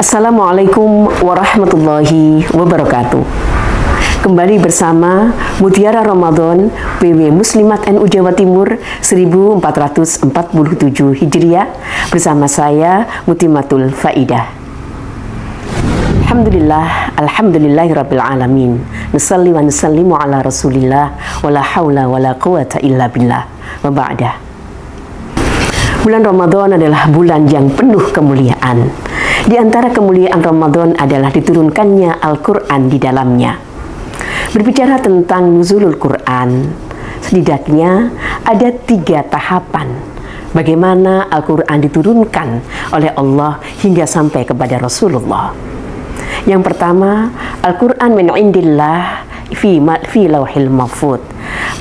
Assalamualaikum warahmatullahi wabarakatuh. Kembali bersama Mutiara Ramadan PW Muslimat NU Jawa Timur 1447 Hijriah bersama saya Mutimatul Faidah. Alhamdulillahirabbil alamin. Nusalli wa nusallimu ala Rasulillah wala haula wala quwata illa billah. Wa ba'da. Bulan Ramadan adalah bulan yang penuh kemuliaan. Di antara kemuliaan Ramadan adalah diturunkannya Al-Quran di dalamnya. Berbicara tentang nuzulul Quran, setidaknya ada 3 tahapan bagaimana Al-Quran diturunkan oleh Allah hingga sampai kepada Rasulullah. Yang pertama, Al-Quran min indillah fi lauhil mahfud.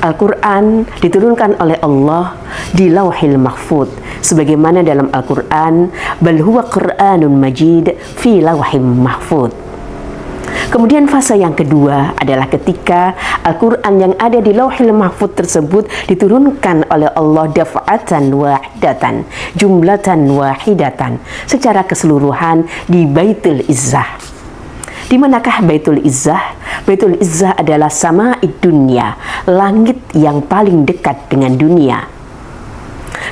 Al-Quran diturunkan oleh Allah di lauhil mahfud, sebagaimana dalam Al-Quran, bal huwa Qur'anun majid fi lauhim mahfud. Kemudian fase yang kedua adalah ketika Al-Quran yang ada di lauhil mahfud tersebut diturunkan oleh Allah daf'atan wahidatan, jumlatan wahidatan, secara keseluruhan di Baitul Izzah. Di manakah Baitul Izzah? Baitul Izzah adalah sama'id dunya, langit yang paling dekat dengan dunia.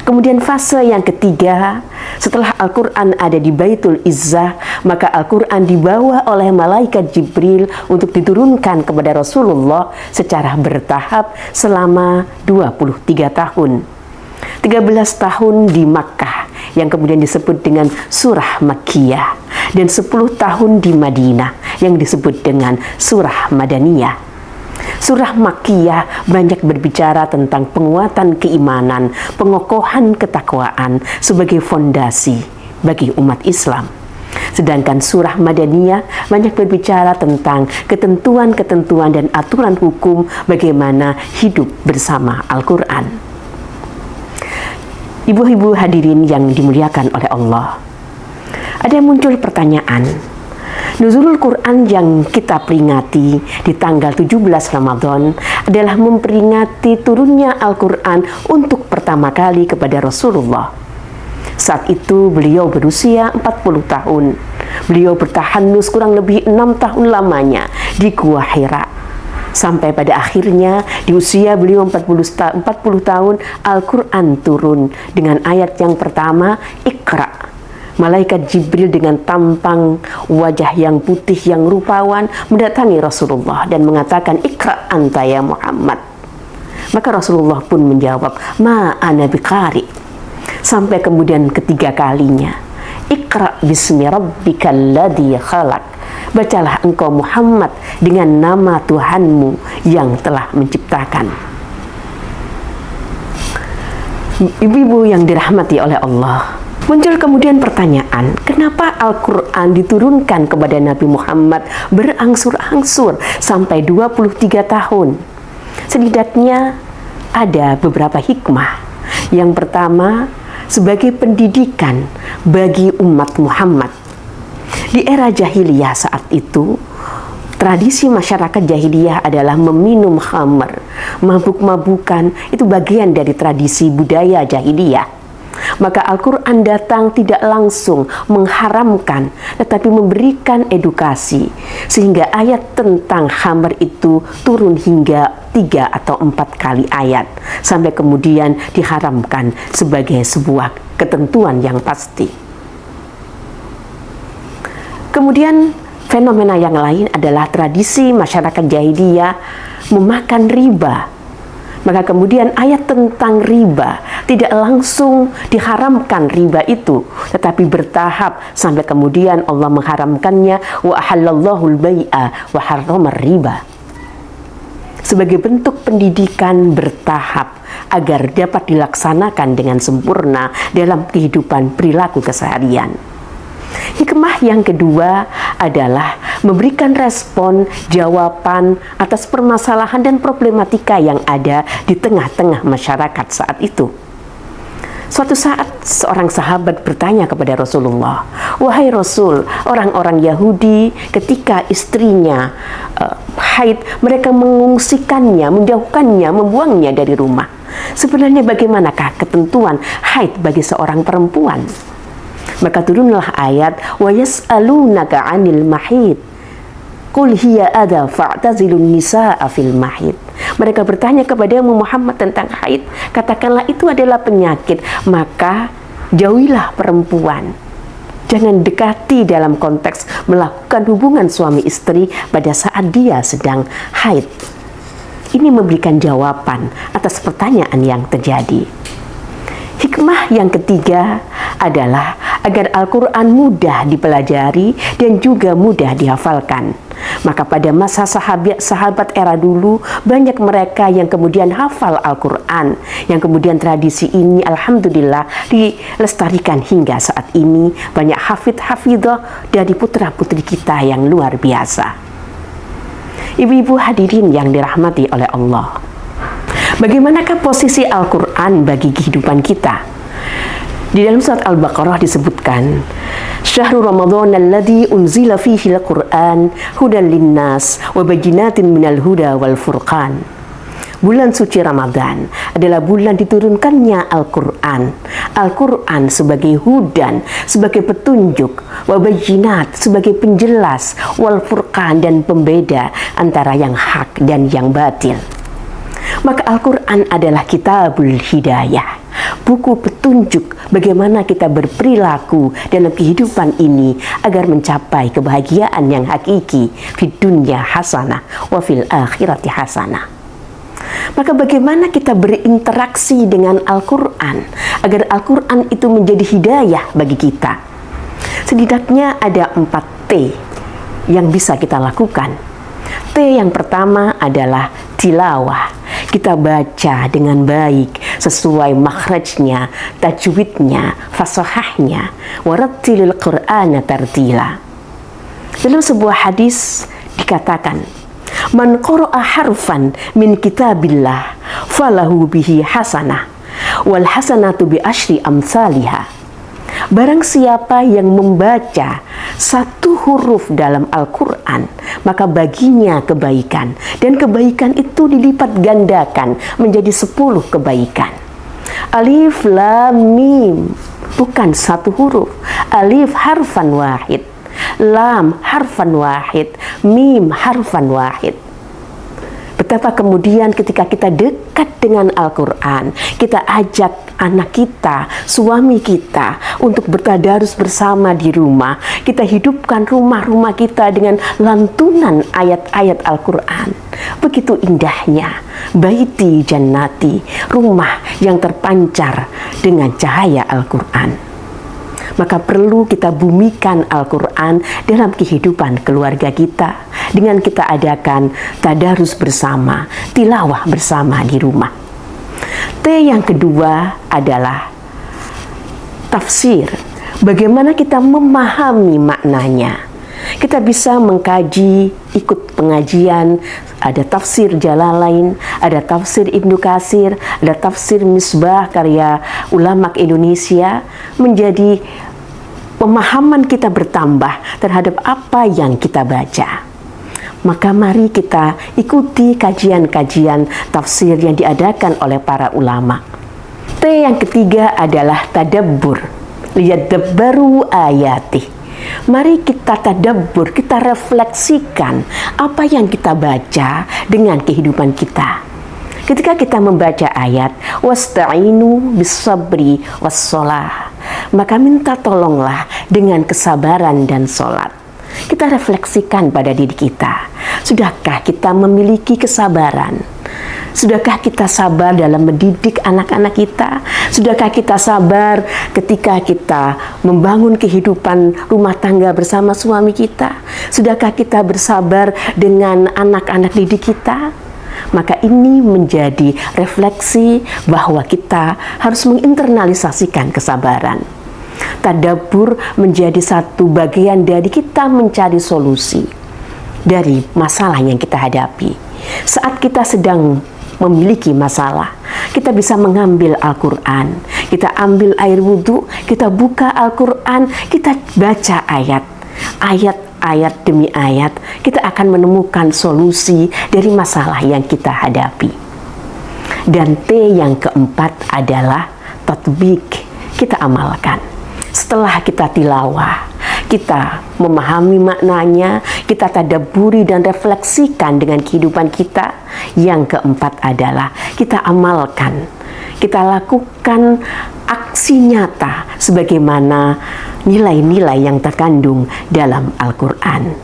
Kemudian fase yang ketiga, setelah Al-Quran ada di Baitul Izzah, maka Al-Quran dibawa oleh malaikat Jibril untuk diturunkan kepada Rasulullah secara bertahap selama 23 tahun. 13 tahun di Makkah, yang kemudian disebut dengan surah Makkiyah, dan 10 tahun di Madinah yang disebut dengan surah Madaniyah. Surah Makkiyah banyak berbicara tentang penguatan keimanan, pengokohan ketakwaan sebagai fondasi bagi umat Islam. Sedangkan surah Madaniyah banyak berbicara tentang ketentuan-ketentuan dan aturan hukum bagaimana hidup bersama Al-Quran. Ibu-ibu hadirin yang dimuliakan oleh Allah, ada yang muncul pertanyaan, nuzulul Quran yang kita peringati di tanggal 17 Ramadan adalah memperingati turunnya Al-Quran untuk pertama kali kepada Rasulullah. Saat itu beliau berusia 40 tahun. Beliau bertahanus kurang lebih 6 tahun lamanya di Gua Hira. Sampai pada akhirnya di usia beliau 40 tahun, Al-Quran turun dengan ayat yang pertama, Iqra. Malaikat Jibril dengan tampang wajah yang putih yang rupawan mendatangi Rasulullah dan mengatakan, Iqra anta ya Muhammad. Maka Rasulullah pun menjawab, ma ana biqari. Sampai kemudian ketiga kalinya, Iqra bismi rabbikal ladzi khalaq. Bacalah engkau Muhammad dengan nama Tuhanmu yang telah menciptakan. Ibu-ibu yang dirahmati oleh Allah, muncul kemudian pertanyaan, kenapa Al-Quran diturunkan kepada Nabi Muhammad berangsur-angsur sampai 23 tahun? Setidaknya ada beberapa hikmah. Yang pertama, sebagai pendidikan bagi umat Muhammad. Di era jahiliyah saat itu, tradisi masyarakat jahiliyah adalah meminum khamr, mabuk-mabukan, itu bagian dari tradisi budaya jahiliyah. Maka Al-Quran datang tidak langsung mengharamkan, tetapi memberikan edukasi, sehingga ayat tentang khamr itu turun hingga 3 atau 4 kali ayat, sampai kemudian diharamkan sebagai sebuah ketentuan yang pasti. Kemudian fenomena yang lain adalah tradisi masyarakat jahiliyah memakan riba. Maka kemudian ayat tentang riba tidak langsung diharamkan riba itu, tetapi bertahap sampai kemudian Allah mengharamkannya, wa ahallallahu al-bai'a wa harramar riba. Sebagai bentuk pendidikan bertahap agar dapat dilaksanakan dengan sempurna dalam kehidupan perilaku keseharian. Hikmah yang kedua adalah memberikan respon, jawaban atas permasalahan dan problematika yang ada di tengah-tengah masyarakat saat itu. Suatu saat seorang sahabat bertanya kepada Rasulullah, "Wahai Rasul, orang-orang Yahudi ketika istrinya haid, mereka mengungsikannya, menjauhkannya, membuangnya dari rumah. Sebenarnya bagaimanakah ketentuan haid bagi seorang perempuan?" Maka turunlah ayat wa yas'alunaka 'anil mahid qul hiya adha fa'tazilun nisaa fil mahid. Mereka bertanya kepadamu Muhammad tentang haid, katakanlah itu adalah penyakit, maka jauhilah perempuan. Jangan dekati dalam konteks melakukan hubungan suami istri pada saat dia sedang haid. Ini memberikan jawaban atas pertanyaan yang terjadi. Hikmah yang ketiga adalah agar Al-Quran mudah dipelajari dan juga mudah dihafalkan. Maka pada masa sahabat era dulu, banyak mereka yang kemudian hafal Al-Quran, yang kemudian tradisi ini alhamdulillah dilestarikan hingga saat ini. Banyak hafidh-hafidhah dari putra-putri kita yang luar biasa. Ibu-ibu hadirin yang dirahmati oleh Allah, bagaimanakah posisi Al-Quran bagi kehidupan kita? Di dalam surat Al-Baqarah disebutkan, Syahrul Ramadan alladzi unzila fihi al-Qur'an hudan linnas wa bayyinatin minal huda wal furqan. Bulan suci Ramadan adalah bulan diturunkannya Al-Quran. Al-Quran sebagai hudan, sebagai petunjuk, wa bayyinat sebagai penjelas, wal furqan dan pembeda antara yang hak dan yang batil. Maka Al-Quran adalah kitabul hidayah, buku petunjuk bagaimana kita berperilaku dalam kehidupan ini agar mencapai kebahagiaan yang hakiki, fid dunya hasanah wa fil akhirati hasanah. Maka bagaimana kita berinteraksi dengan Al-Quran agar Al-Quran itu menjadi hidayah bagi kita? Setidaknya ada 4 T yang bisa kita lakukan. T yang pertama adalah tilawah. Kita baca dengan baik sesuai makhrajnya, tajwidnya, fasahahnya. Warattilil Qur'ana tartila. Dalam sebuah hadis dikatakan, man qara'a harfan min kitabillah falahu bihi hasanah wal hasanatu bi asyri amsalihah. Barang siapa yang membaca 1 huruf dalam Al-Quran, maka baginya kebaikan, dan kebaikan itu dilipat gandakan menjadi 10 kebaikan. Alif lam mim, bukan 1 huruf. Alif harfan wahid, lam harfan wahid, mim harfan wahid. Betapa kemudian ketika kita dekat dengan Al-Quran, kita ajak anak kita, suami kita untuk bertadarus bersama di rumah. Kita hidupkan rumah-rumah kita dengan lantunan ayat-ayat Al-Quran. Begitu indahnya, baiti jannati, rumah yang terpancar dengan cahaya Al-Quran. Maka perlu kita bumikan Al-Quran dalam kehidupan keluarga kita dengan kita adakan tadarus bersama, tilawah bersama di rumah. T yang kedua adalah tafsir. Bagaimana kita memahami maknanya? Kita bisa mengkaji, ikut pengajian, ada tafsir Jalalain, ada tafsir Ibnu Katsir, ada tafsir Misbah karya ulama Indonesia, menjadi pemahaman kita bertambah terhadap apa yang kita baca. Maka mari kita ikuti kajian-kajian tafsir yang diadakan oleh para ulama. T yang ketiga adalah tadabbur, liyadabbaru ayatih. Mari kita tadabbur, kita refleksikan apa yang kita baca dengan kehidupan kita. Ketika kita membaca ayat wasta'inu bis-sabri was-shalah, maka minta tolonglah dengan kesabaran dan sholat. Kita refleksikan pada diri kita. Sudahkah kita memiliki kesabaran? Sudahkah kita sabar dalam mendidik anak-anak kita? Sudahkah kita sabar ketika kita membangun kehidupan rumah tangga bersama suami kita? Sudahkah kita bersabar dengan anak-anak didik kita? Maka ini menjadi refleksi bahwa kita harus menginternalisasikan kesabaran. Tadabbur menjadi satu bagian dari kita mencari solusi dari masalah yang kita hadapi. Saat kita sedang memiliki masalah, kita bisa mengambil Al-Quran, kita ambil air wudhu, kita buka Al-Quran, kita baca ayat demi ayat, kita akan menemukan solusi dari masalah yang kita hadapi. Dan T yang keempat adalah tatbik, kita amalkan. setelah kita tilawah, kita memahami maknanya, kita tadabburi dan refleksikan dengan kehidupan kita. Yang keempat adalah kita amalkan, kita lakukan aksi nyata sebagaimana nilai-nilai yang terkandung dalam Al-Quran.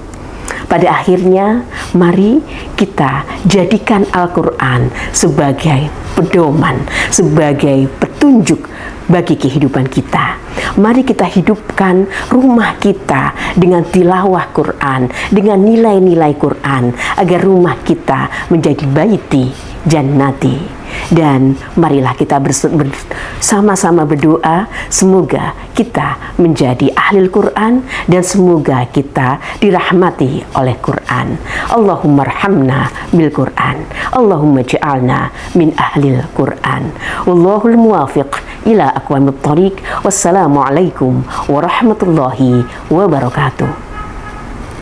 Pada akhirnya, mari kita jadikan Al-Quran sebagai pedoman, sebagai petunjuk bagi kehidupan kita. Mari kita hidupkan rumah kita dengan tilawah Quran, dengan nilai-nilai Quran, agar rumah kita menjadi baiti jannati. Dan marilah kita sama-sama berdoa, semoga kita menjadi ahli Quran dan semoga kita dirahmati oleh Quran. Allahumma arhamna bil Quran, Allahumma ja'alna min ahli Quran. Wallahul muwafiq ila aqwamit thariq. Wassalamualaikum warahmatullahi wabarakatuh.